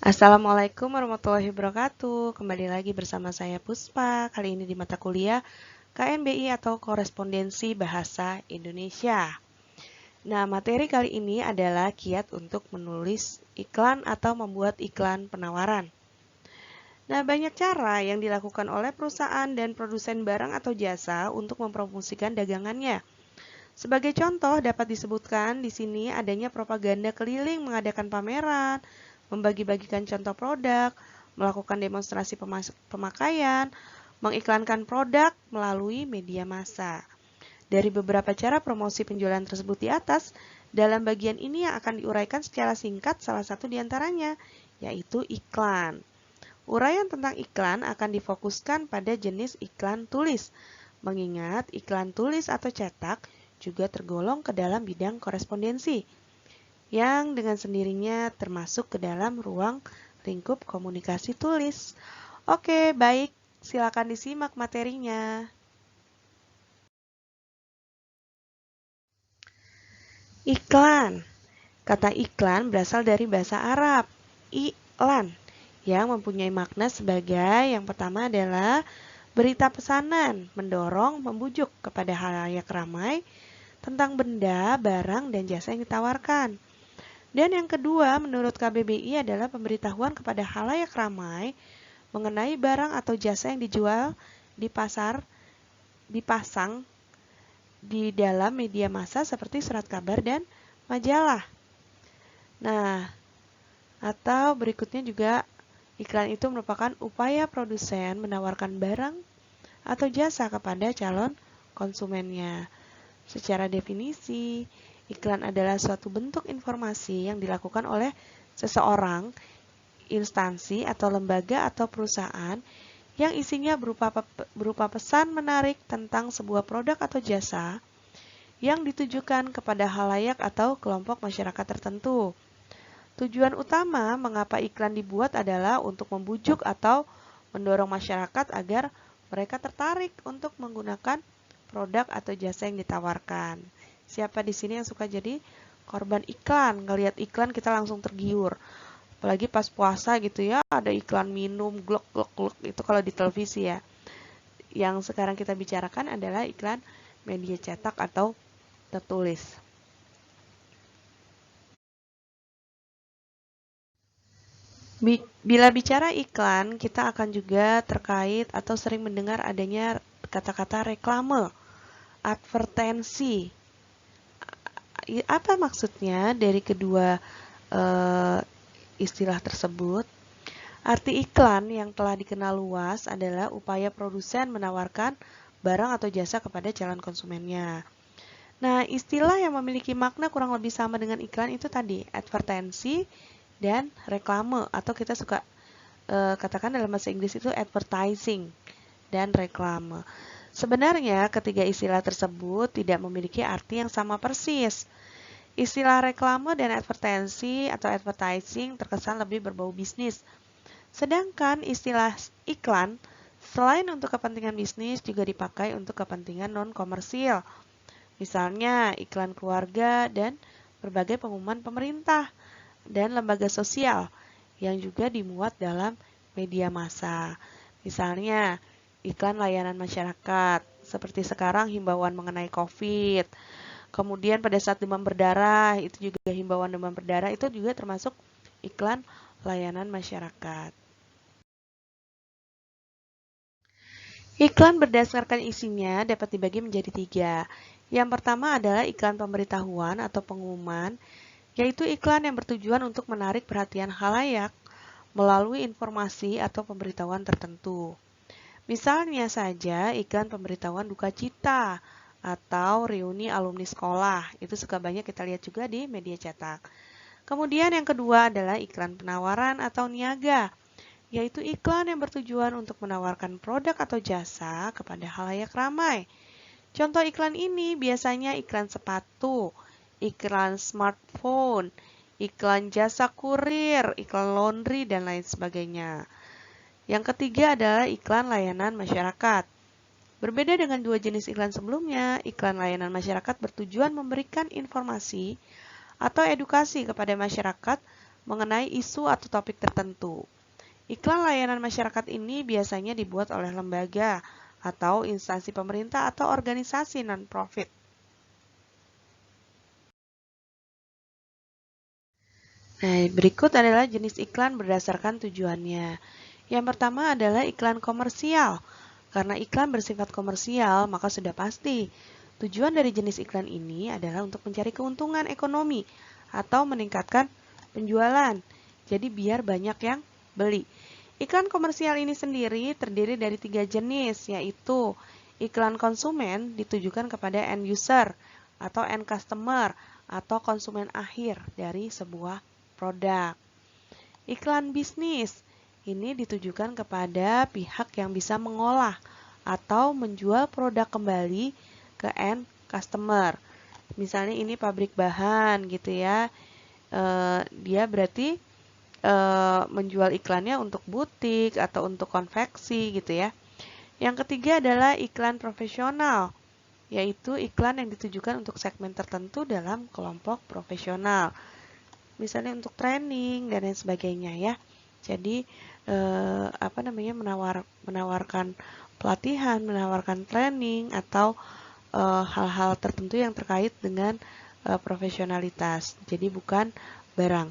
Assalamualaikum warahmatullahi wabarakatuh. Kembali lagi bersama saya Puspa. Kali ini di mata kuliah KNBI atau Korespondensi Bahasa Indonesia. Nah, materi kali ini adalah kiat untuk menulis iklan atau membuat iklan penawaran. Nah, banyak cara yang dilakukan oleh perusahaan dan produsen barang atau jasa untuk mempromosikan dagangannya. Sebagai contoh dapat disebutkan di sini adanya propaganda keliling mengadakan pameran, membagi-bagikan contoh produk, melakukan demonstrasi pemakaian, mengiklankan produk melalui media massa. Dari beberapa cara promosi penjualan tersebut di atas, dalam bagian ini yang akan diuraikan secara singkat salah satu diantaranya, yaitu iklan. Uraian tentang iklan akan difokuskan pada jenis iklan tulis, mengingat iklan tulis atau cetak juga tergolong ke dalam bidang korespondensi, yang dengan sendirinya termasuk ke dalam ruang lingkup komunikasi tulis. Oke, baik, silakan disimak materinya. Iklan. Kata iklan berasal dari bahasa Arab, i'lan, yang mempunyai makna sebagai yang pertama adalah berita pesanan, mendorong, membujuk kepada halayak ramai tentang benda, barang, dan jasa yang ditawarkan. Dan yang kedua, menurut KBBI adalah pemberitahuan kepada halayak ramai mengenai barang atau jasa yang dijual di pasar, dipasang di dalam media massa seperti surat kabar dan majalah. Nah, atau berikutnya juga iklan itu merupakan upaya produsen menawarkan barang atau jasa kepada calon konsumennya. Secara definisi, iklan adalah suatu bentuk informasi yang dilakukan oleh seseorang, instansi, atau lembaga atau perusahaan yang isinya berupa pesan menarik tentang sebuah produk atau jasa yang ditujukan kepada halayak atau kelompok masyarakat tertentu. Tujuan utama mengapa iklan dibuat adalah untuk membujuk atau mendorong masyarakat agar mereka tertarik untuk menggunakan produk atau jasa yang ditawarkan. Siapa di sini yang suka jadi korban iklan? Ngelihat iklan kita langsung tergiur. Apalagi pas puasa gitu ya, ada iklan minum glok glok glok itu kalau di televisi ya. Yang sekarang kita bicarakan adalah iklan media cetak atau tertulis. Bila bicara iklan, kita akan juga terkait atau sering mendengar adanya kata-kata reklame, advertensi. Apa maksudnya dari kedua eh, istilah tersebut? Arti iklan yang telah dikenal luas adalah upaya produsen menawarkan barang atau jasa kepada calon konsumennya. Nah, istilah yang memiliki makna kurang lebih sama dengan iklan itu tadi, advertensi dan reklame, atau kita suka katakan dalam bahasa Inggris itu advertising dan reklame. Sebenarnya ketiga istilah tersebut tidak memiliki arti yang sama persis. Istilah reklame dan advertensi atau advertising terkesan lebih berbau bisnis. Sedangkan istilah iklan selain untuk kepentingan bisnis juga dipakai untuk kepentingan non-komersil. Misalnya iklan keluarga dan berbagai pengumuman pemerintah dan lembaga sosial yang juga dimuat dalam media massa. Misalnya iklan layanan masyarakat, seperti sekarang himbauan mengenai COVID. Kemudian pada saat demam berdarah, itu juga himbauan demam berdarah itu juga termasuk iklan layanan masyarakat. Iklan berdasarkan isinya dapat dibagi menjadi tiga. Yang pertama adalah iklan pemberitahuan atau pengumuman, yaitu iklan yang bertujuan untuk menarik perhatian khalayak melalui informasi atau pemberitahuan tertentu. Misalnya saja iklan pemberitahuan duka cita atau reuni alumni sekolah. Itu suka banyak kita lihat juga di media cetak. Kemudian yang kedua adalah iklan penawaran atau niaga, yaitu iklan yang bertujuan untuk menawarkan produk atau jasa kepada khalayak ramai. Contoh iklan ini biasanya iklan sepatu, iklan smartphone, iklan jasa kurir, iklan laundry, dan lain sebagainya. Yang ketiga adalah iklan layanan masyarakat. Berbeda dengan dua jenis iklan sebelumnya, iklan layanan masyarakat bertujuan memberikan informasi atau edukasi kepada masyarakat mengenai isu atau topik tertentu. Iklan layanan masyarakat ini biasanya dibuat oleh lembaga atau instansi pemerintah atau organisasi non-profit. Nah, berikut adalah jenis iklan berdasarkan tujuannya. Yang pertama adalah iklan komersial. Karena iklan bersifat komersial, maka sudah pasti tujuan dari jenis iklan ini adalah untuk mencari keuntungan ekonomi atau meningkatkan penjualan. Jadi biar banyak yang beli. Iklan komersial ini sendiri terdiri dari 3 jenis, yaitu iklan konsumen ditujukan kepada end user atau end customer atau konsumen akhir dari sebuah produk. Iklan bisnis ini ditujukan kepada pihak yang bisa mengolah atau menjual produk kembali ke end customer. Misalnya ini pabrik bahan gitu ya. Dia berarti menjual iklannya untuk butik atau untuk konveksi gitu ya. Yang ketiga adalah iklan profesional, yaitu iklan yang ditujukan untuk segmen tertentu dalam kelompok profesional. Misalnya untuk training dan lain sebagainya ya. Jadi menawarkan pelatihan, menawarkan training atau hal-hal tertentu yang terkait dengan profesionalitas. Jadi bukan barang.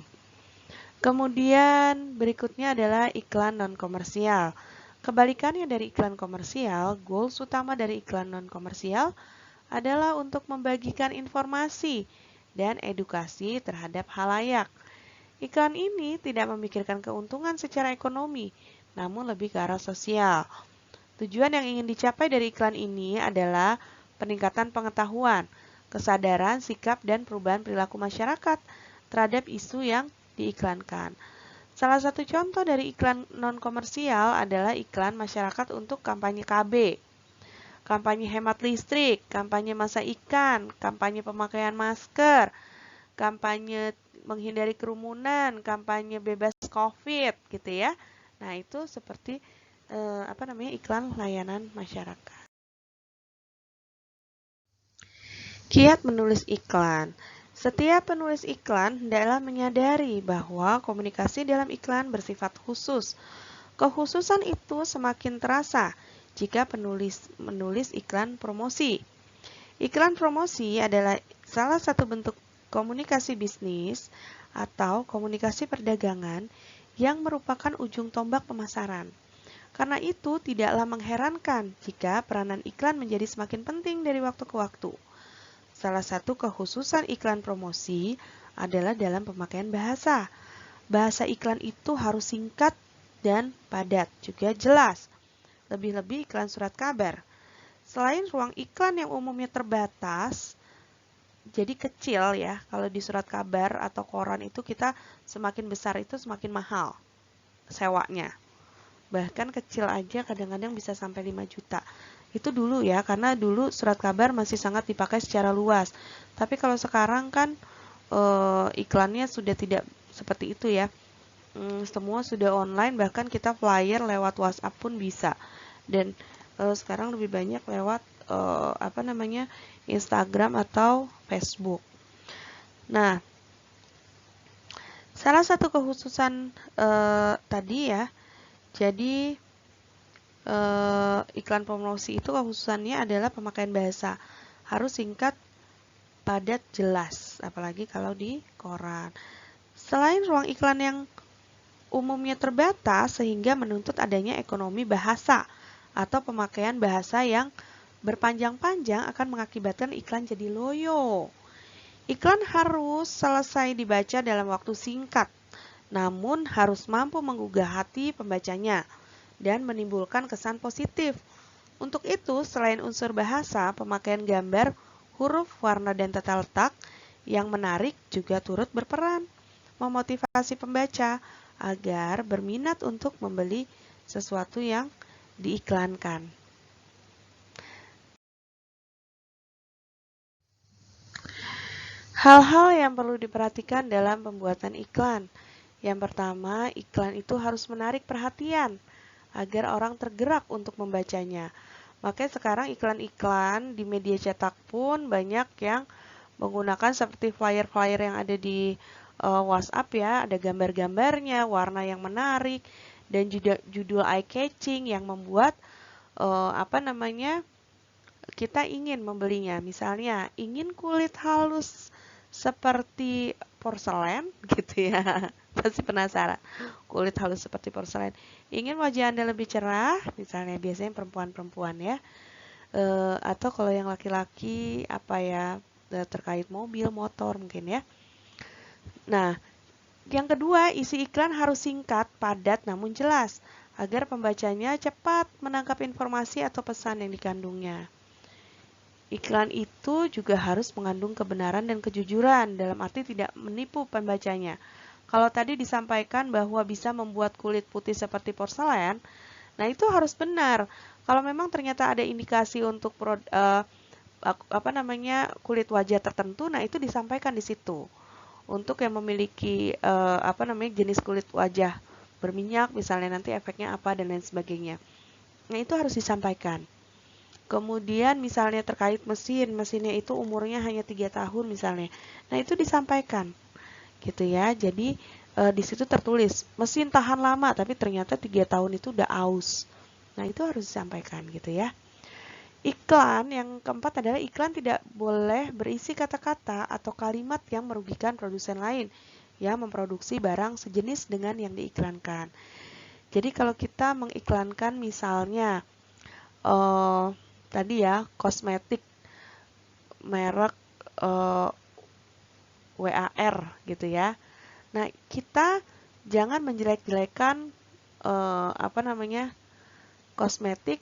Kemudian berikutnya adalah iklan non-komersial. Kebalikannya dari iklan komersial, goals utama dari iklan non-komersial adalah untuk membagikan informasi dan edukasi terhadap halayak. Iklan ini tidak memikirkan keuntungan secara ekonomi, namun lebih ke arah sosial. Tujuan yang ingin dicapai dari iklan ini adalah peningkatan pengetahuan, kesadaran, sikap, dan perubahan perilaku masyarakat terhadap isu yang diiklankan. Salah satu contoh dari iklan non-komersial adalah iklan masyarakat untuk kampanye KB, kampanye hemat listrik, kampanye masak ikan, kampanye pemakaian masker, kampanye menghindari kerumunan, kampanye bebas COVID gitu ya. Nah, itu seperti iklan layanan masyarakat. Kiat menulis iklan. Setiap penulis iklan hendaklah menyadari bahwa komunikasi dalam iklan bersifat khusus. Kekhususan itu semakin terasa jika penulis menulis iklan promosi. Iklan promosi adalah salah satu bentuk komunikasi bisnis atau komunikasi perdagangan yang merupakan ujung tombak pemasaran. Karena itu, tidaklah mengherankan jika peranan iklan menjadi semakin penting dari waktu ke waktu. Salah satu kekhususan iklan promosi adalah dalam pemakaian bahasa. Bahasa iklan itu harus singkat dan padat, juga jelas. Lebih-lebih iklan surat kabar. Selain ruang iklan yang umumnya terbatas, jadi kecil ya, kalau di surat kabar atau koran itu kita semakin besar itu semakin mahal sewanya. Bahkan kecil aja kadang-kadang bisa sampai 5 juta. Itu dulu ya, karena dulu surat kabar masih sangat dipakai secara luas. Tapi kalau sekarang kan iklannya sudah tidak seperti itu ya. Semua sudah online, bahkan kita flyer lewat WhatsApp pun bisa. Dan sekarang lebih banyak lewat Instagram atau Facebook. Nah, salah satu kekhususan tadi ya, jadi iklan promosi itu kekhususannya adalah pemakaian bahasa. Harus singkat, padat, jelas, apalagi kalau di koran. Selain ruang iklan yang umumnya terbatas sehingga menuntut adanya ekonomi bahasa atau pemakaian bahasa yang berpanjang-panjang akan mengakibatkan iklan jadi loyo. Iklan harus selesai dibaca dalam waktu singkat, namun harus mampu menggugah hati pembacanya dan menimbulkan kesan positif. Untuk itu, selain unsur bahasa, pemakaian gambar, huruf, warna, dan tata letak yang menarik juga turut berperan, memotivasi pembaca agar berminat untuk membeli sesuatu yang diiklankan. Hal-hal yang perlu diperhatikan dalam pembuatan iklan. Yang pertama, iklan itu harus menarik perhatian agar orang tergerak untuk membacanya. Makanya sekarang iklan-iklan di media cetak pun banyak yang menggunakan seperti flyer-flyer yang ada di WhatsApp ya, ada gambar-gambarnya, warna yang menarik, dan judul eye-catching yang membuat kita ingin membelinya. Misalnya, ingin kulit halus seperti porselen gitu ya. Pasti penasaran. Kulit halus seperti porselen. Ingin wajah Anda lebih cerah, misalnya biasanya perempuan-perempuan ya. Atau kalau yang laki-laki terkait mobil, motor mungkin ya. Nah, yang kedua, isi iklan harus singkat, padat namun jelas agar pembacanya cepat menangkap informasi atau pesan yang dikandungnya. Iklan itu juga harus mengandung kebenaran dan kejujuran, dalam arti tidak menipu pembacanya. Kalau tadi disampaikan bahwa bisa membuat kulit putih seperti porselen, nah itu harus benar. Kalau memang ternyata ada indikasi untuk kulit wajah tertentu, nah itu disampaikan di situ. Untuk yang memiliki jenis kulit wajah berminyak, misalnya nanti efeknya apa dan lain sebagainya. Nah itu harus disampaikan. Kemudian misalnya terkait mesinnya itu umurnya hanya 3 tahun misalnya. Nah itu disampaikan gitu ya. Jadi di situ tertulis mesin tahan lama tapi ternyata 3 tahun itu udah aus. Nah itu harus disampaikan gitu ya. Iklan yang keempat adalah iklan tidak boleh berisi kata-kata atau kalimat yang merugikan produsen lain yang memproduksi barang sejenis dengan yang diiklankan. Jadi kalau kita mengiklankan misalnya tadi ya kosmetik merek WAR gitu ya. Nah kita jangan menjelek-jelekan kosmetik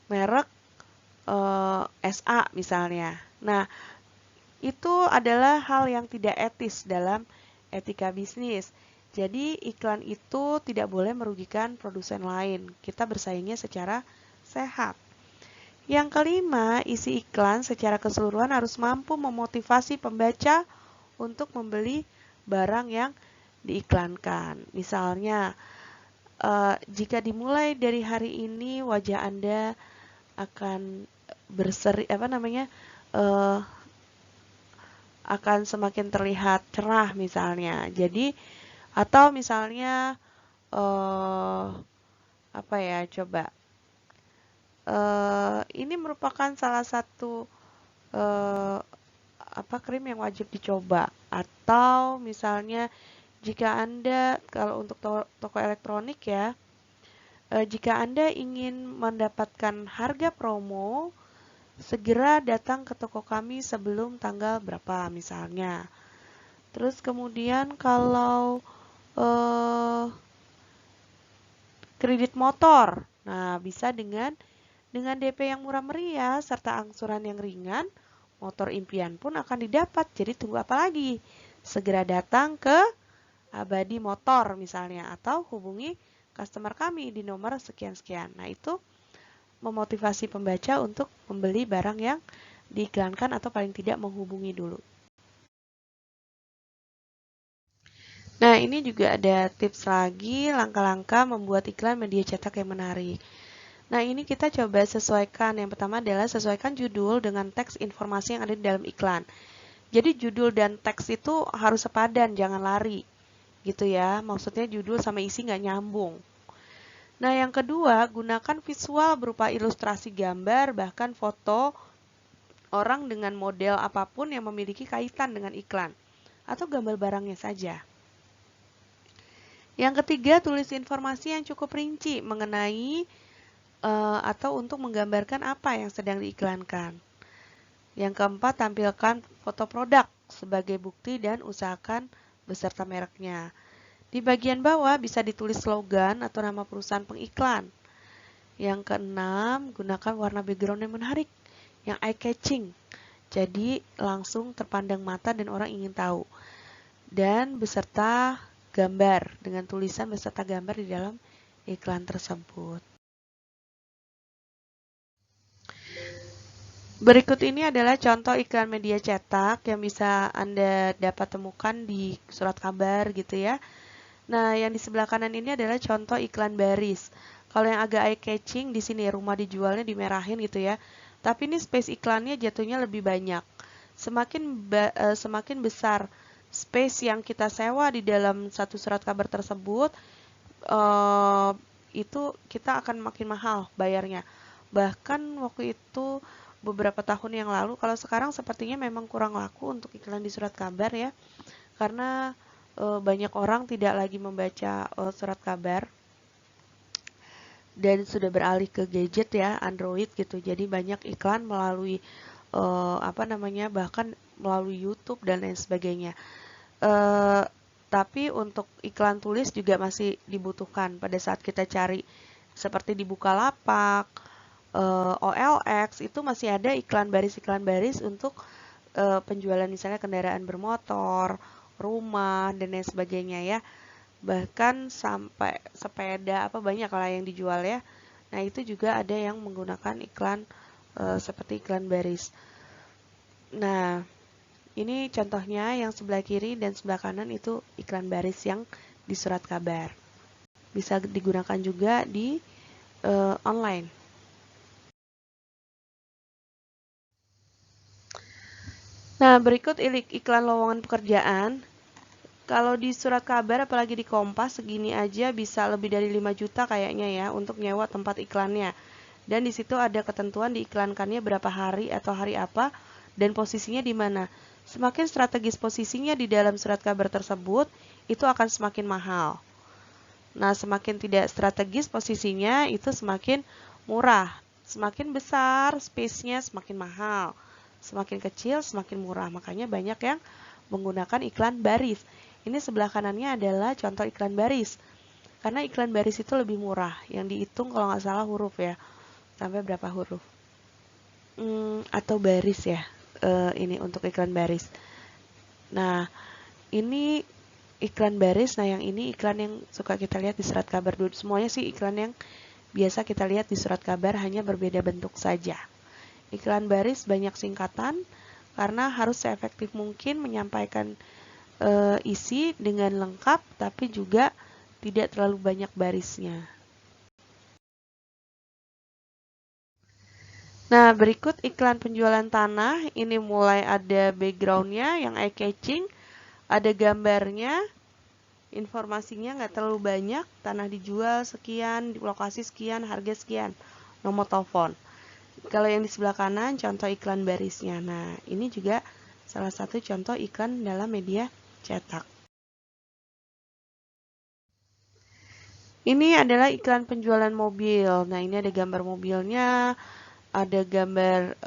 merek SA misalnya. Nah itu adalah hal yang tidak etis dalam etika bisnis. Jadi iklan itu tidak boleh merugikan produsen lain. Kita bersaingnya secara sehat. Yang kelima, isi iklan secara keseluruhan harus mampu memotivasi pembaca untuk membeli barang yang diiklankan. Misalnya, jika dimulai dari hari ini wajah Anda akan akan semakin terlihat cerah misalnya. Jadi atau misalnya ini merupakan salah satu krim yang wajib dicoba. Atau misalnya jika Anda, kalau untuk toko elektronik ya, jika Anda ingin mendapatkan harga promo, segera datang ke toko kami sebelum tanggal berapa misalnya. Terus kemudian kalau kredit motor, nah bisa dengan DP yang murah meriah serta angsuran yang ringan, motor impian pun akan didapat. Jadi tunggu apa lagi? Segera datang ke Abadi Motor misalnya, atau hubungi customer kami di nomor sekian-sekian. Nah itu memotivasi pembaca untuk membeli barang yang diiklankan atau paling tidak menghubungi dulu. Nah ini juga ada tips lagi, langkah-langkah membuat iklan media cetak yang menarik. Nah ini kita coba sesuaikan. Yang pertama adalah sesuaikan judul dengan teks informasi yang ada di dalam iklan. Jadi judul dan teks itu harus sepadan, jangan lari gitu ya. Maksudnya judul sama isi nggak nyambung. Nah yang kedua, gunakan visual berupa ilustrasi gambar, bahkan foto orang dengan model apapun yang memiliki kaitan dengan iklan, atau gambar barangnya saja. Yang ketiga, tulis informasi yang cukup rinci mengenai atau untuk menggambarkan apa yang sedang diiklankan. Yang keempat, tampilkan foto produk sebagai bukti dan usahakan beserta mereknya. Di bagian bawah bisa ditulis slogan atau nama perusahaan pengiklan. Yang keenam, gunakan warna background yang menarik, yang eye-catching. Jadi langsung terpandang mata dan orang ingin tahu. Dan beserta gambar, dengan tulisan beserta gambar di dalam iklan tersebut. Berikut ini adalah contoh iklan media cetak yang bisa Anda dapat temukan di surat kabar gitu ya. Nah, yang di sebelah kanan ini adalah contoh iklan baris. Kalau yang agak eye-catching di sini rumah dijualnya dimerahin gitu ya. Tapi ini space iklannya jatuhnya lebih banyak. Semakin besar space yang kita sewa di dalam satu surat kabar tersebut, itu kita akan makin mahal bayarnya. Bahkan waktu itu beberapa tahun yang lalu, kalau sekarang sepertinya memang kurang laku untuk iklan di surat kabar ya, karena banyak orang tidak lagi membaca surat kabar dan sudah beralih ke gadget ya, Android gitu. Jadi banyak iklan melalui bahkan melalui YouTube dan lain sebagainya. Tapi untuk iklan tulis juga masih dibutuhkan pada saat kita cari seperti di Bukalapak, OLX itu masih ada iklan baris untuk penjualan misalnya kendaraan bermotor, rumah dan lain sebagainya ya. Bahkan sampai sepeda banyak lah yang dijual ya. Nah, itu juga ada yang menggunakan iklan seperti iklan baris. Nah, ini contohnya yang sebelah kiri dan sebelah kanan itu iklan baris yang di surat kabar. Bisa digunakan juga di online. Nah, berikut iklan lowongan pekerjaan. Kalau di surat kabar, apalagi di Kompas, segini aja bisa lebih dari 5 juta kayaknya ya untuk nyewa tempat iklannya. Dan di situ ada ketentuan diiklankannya berapa hari atau hari apa dan posisinya di mana. Semakin strategis posisinya di dalam surat kabar tersebut, itu akan semakin mahal. Nah, semakin tidak strategis posisinya, itu semakin murah. Semakin besar space-nya, semakin mahal. Semakin kecil, semakin murah. Makanya banyak yang menggunakan iklan baris. Ini sebelah kanannya adalah contoh iklan baris. Karena iklan baris itu lebih murah. Yang dihitung kalau nggak salah huruf ya. Sampai berapa huruf. Atau baris ya. Ini untuk iklan baris. Nah, ini iklan baris. Nah, yang ini iklan yang suka kita lihat di surat kabar. Semuanya sih iklan yang biasa kita lihat di surat kabar, hanya berbeda bentuk saja. Iklan baris banyak singkatan karena harus seefektif mungkin menyampaikan isi dengan lengkap, tapi juga tidak terlalu banyak barisnya. Nah, berikut iklan penjualan tanah. Ini mulai ada backgroundnya yang eye-catching, ada gambarnya, informasinya nggak terlalu banyak, tanah dijual sekian, di lokasi sekian, harga sekian, nomor telepon. Kalau yang di sebelah kanan, contoh iklan barisnya. Nah, ini juga salah satu contoh iklan dalam media cetak. Ini adalah iklan penjualan mobil. Nah, ini ada gambar mobilnya, ada gambar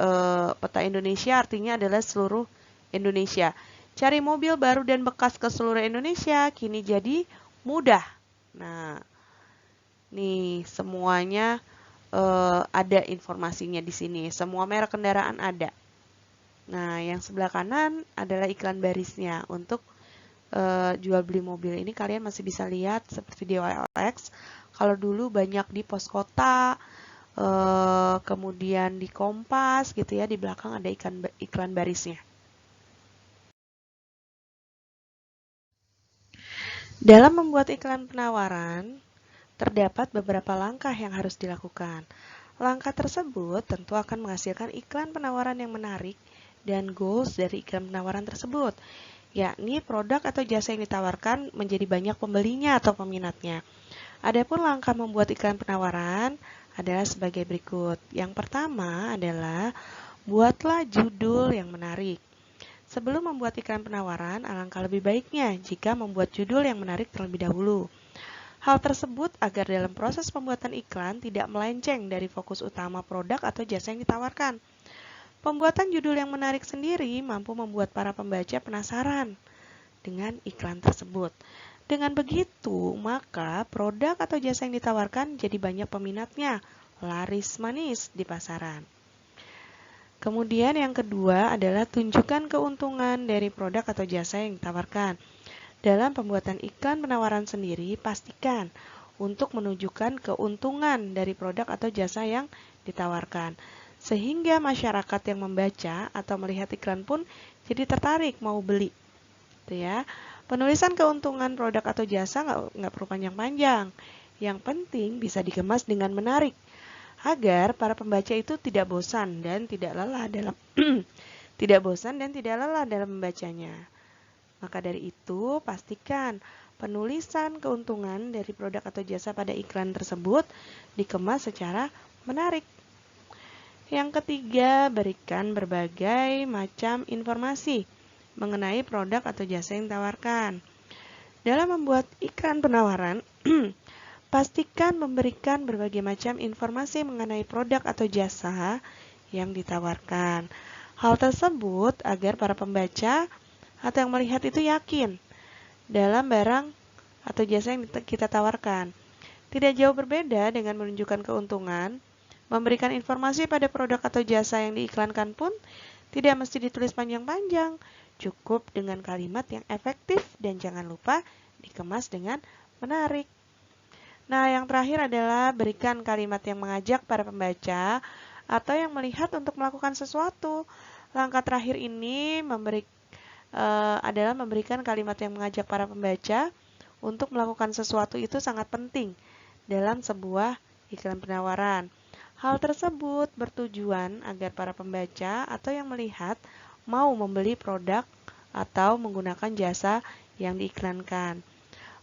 peta Indonesia, artinya adalah seluruh Indonesia. Cari mobil baru dan bekas ke seluruh Indonesia, kini jadi mudah. Nah, nih semuanya ada informasinya di sini. Semua merek kendaraan ada. Nah, yang sebelah kanan adalah iklan barisnya untuk jual beli mobil. Ini kalian masih bisa lihat seperti di OLX. Kalau dulu banyak di pos kota, kemudian di Kompas gitu ya, di belakang ada iklan barisnya. Dalam membuat iklan penawaran, terdapat beberapa langkah yang harus dilakukan. Langkah tersebut tentu akan menghasilkan iklan penawaran yang menarik dan goals dari iklan penawaran tersebut, yakni produk atau jasa yang ditawarkan menjadi banyak pembelinya atau peminatnya. Adapun langkah membuat iklan penawaran adalah sebagai berikut. Yang pertama adalah buatlah judul yang menarik. Sebelum membuat iklan penawaran, alangkah lebih baiknya jika membuat judul yang menarik terlebih dahulu. Hal tersebut agar dalam proses pembuatan iklan tidak melenceng dari fokus utama produk atau jasa yang ditawarkan. Pembuatan judul yang menarik sendiri mampu membuat para pembaca penasaran dengan iklan tersebut. Dengan begitu, maka produk atau jasa yang ditawarkan jadi banyak peminatnya, laris manis di pasaran. Kemudian yang kedua adalah tunjukkan keuntungan dari produk atau jasa yang ditawarkan. Dalam pembuatan iklan penawaran sendiri, pastikan untuk menunjukkan keuntungan dari produk atau jasa yang ditawarkan. Sehingga masyarakat yang membaca atau melihat iklan pun jadi tertarik mau beli. Gitu ya. Penulisan keuntungan produk atau jasa nggak perlu panjang-panjang. Yang penting bisa dikemas dengan menarik, agar para pembaca itu tidak bosan dan tidak lelah dalam membacanya. Maka dari itu, pastikan penulisan keuntungan dari produk atau jasa pada iklan tersebut dikemas secara menarik. Yang ketiga, berikan berbagai macam informasi mengenai produk atau jasa yang ditawarkan. Dalam membuat iklan penawaran, pastikan memberikan berbagai macam informasi mengenai produk atau jasa yang ditawarkan. Hal tersebut agar para pembaca atau yang melihat itu yakin dalam barang atau jasa yang kita tawarkan. Tidak jauh berbeda dengan menunjukkan keuntungan, memberikan informasi pada produk atau jasa yang diiklankan pun tidak mesti ditulis panjang-panjang. Cukup dengan kalimat yang efektif dan jangan lupa dikemas dengan menarik. Nah, yang terakhir adalah berikan kalimat yang mengajak para pembaca atau yang melihat untuk melakukan sesuatu. Langkah terakhir ini adalah memberikan kalimat yang mengajak para pembaca untuk melakukan sesuatu itu sangat penting dalam sebuah iklan penawaran. Hal tersebut bertujuan agar para pembaca atau yang melihat mau membeli produk atau menggunakan jasa yang diiklankan.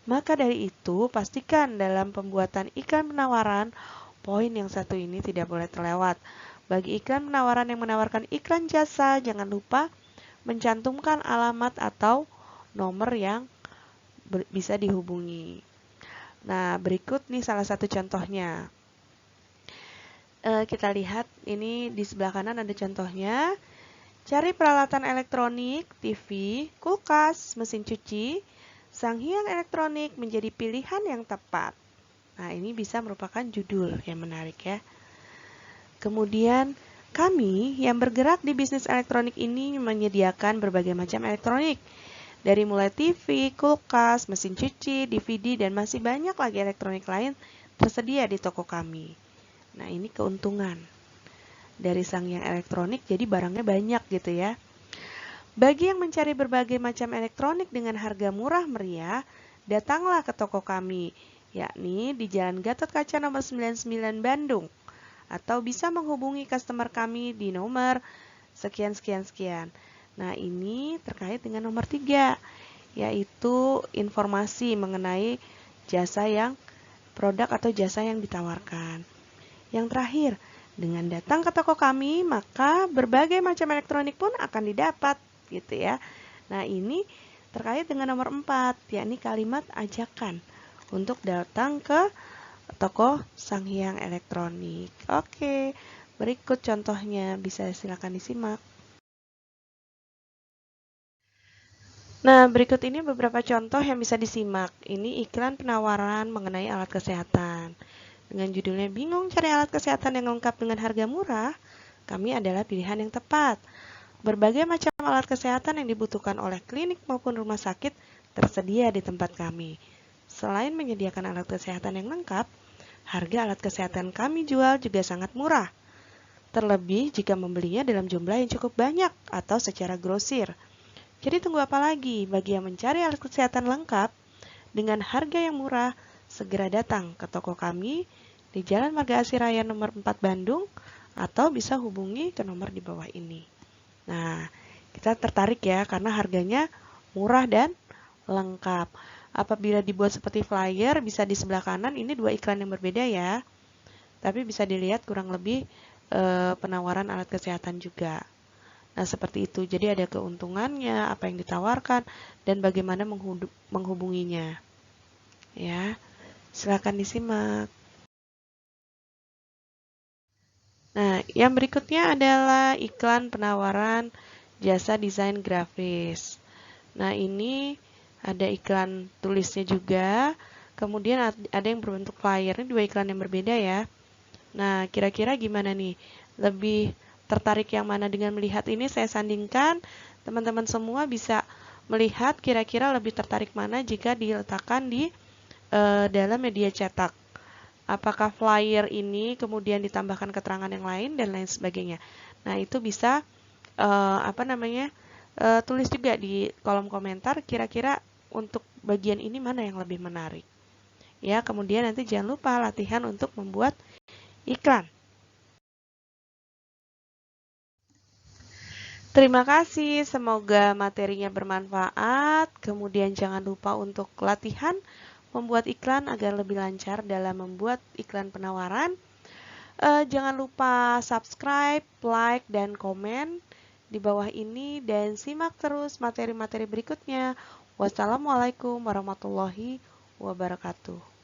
Maka dari itu, pastikan dalam pembuatan iklan penawaran, poin yang satu ini tidak boleh terlewat. Bagi iklan penawaran yang menawarkan iklan jasa, jangan lupa mencantumkan alamat atau nomor yang bisa dihubungi. Nah, berikut nih salah satu contohnya. Kita lihat ini di sebelah kanan ada contohnya. Cari peralatan elektronik, TV, kulkas, mesin cuci, Sanghyang elektronik menjadi pilihan yang tepat. Nah, ini bisa merupakan judul yang menarik ya. Kemudian, kami yang bergerak di bisnis elektronik ini menyediakan berbagai macam elektronik. Dari mulai TV, kulkas, mesin cuci, DVD, dan masih banyak lagi elektronik lain tersedia di toko kami. Nah, ini keuntungan dari Sanghyang elektronik, jadi barangnya banyak gitu ya. Bagi yang mencari berbagai macam elektronik dengan harga murah meriah, datanglah ke toko kami, yakni di Jalan Gatot Kaca nomor 99 Bandung. Atau bisa menghubungi customer kami di nomor sekian-sekian-sekian. Nah, ini terkait dengan nomor 3, yaitu informasi mengenai produk atau jasa yang ditawarkan. Yang terakhir, dengan datang ke toko kami, maka berbagai macam elektronik pun akan didapat, gitu ya. Nah, ini terkait dengan nomor 4, yakni kalimat ajakan untuk datang ke toko Sanghyang elektronik. Oke, berikut contohnya, bisa silakan disimak. Nah, berikut ini beberapa contoh yang bisa disimak. Ini iklan penawaran mengenai alat kesehatan. Dengan judulnya bingung cari alat kesehatan yang lengkap dengan harga murah, kami adalah pilihan yang tepat. Berbagai macam alat kesehatan yang dibutuhkan oleh klinik maupun rumah sakit tersedia di tempat kami. Selain menyediakan alat kesehatan yang lengkap, harga alat kesehatan kami jual juga sangat murah. Terlebih jika membelinya dalam jumlah yang cukup banyak atau secara grosir. Jadi tunggu apa lagi? Bagi yang mencari alat kesehatan lengkap dengan harga yang murah, segera datang ke toko kami di Jalan Marga Asih Raya nomor 4 Bandung atau bisa hubungi ke nomor di bawah ini. Nah, kita tertarik ya karena harganya murah dan lengkap. Apabila dibuat seperti flyer, bisa di sebelah kanan, ini dua iklan yang berbeda ya. Tapi bisa dilihat kurang lebih penawaran alat kesehatan juga. Nah, seperti itu. Jadi ada keuntungannya, apa yang ditawarkan, dan bagaimana menghubunginya. Ya, silakan disimak. Nah, yang berikutnya adalah iklan penawaran jasa desain grafis. Nah, ini ada iklan tulisnya juga, kemudian ada yang berbentuk flyer. Ini dua iklan yang berbeda ya. Nah, kira-kira gimana nih? Lebih tertarik yang mana dengan melihat ini? Saya sandingkan, teman-teman semua bisa melihat kira-kira lebih tertarik mana jika diletakkan di dalam media cetak. Apakah flyer ini kemudian ditambahkan keterangan yang lain dan lain sebagainya. Nah, itu bisa tulis juga di kolom komentar kira-kira untuk bagian ini mana yang lebih menarik. Ya, kemudian nanti jangan lupa latihan untuk membuat iklan. Terima kasih, semoga materinya bermanfaat. Kemudian jangan lupa untuk latihan membuat iklan agar lebih lancar dalam membuat iklan penawaran. Jangan lupa subscribe, like, dan komen di bawah ini dan simak terus materi-materi berikutnya. Wassalamualaikum warahmatullahi wabarakatuh.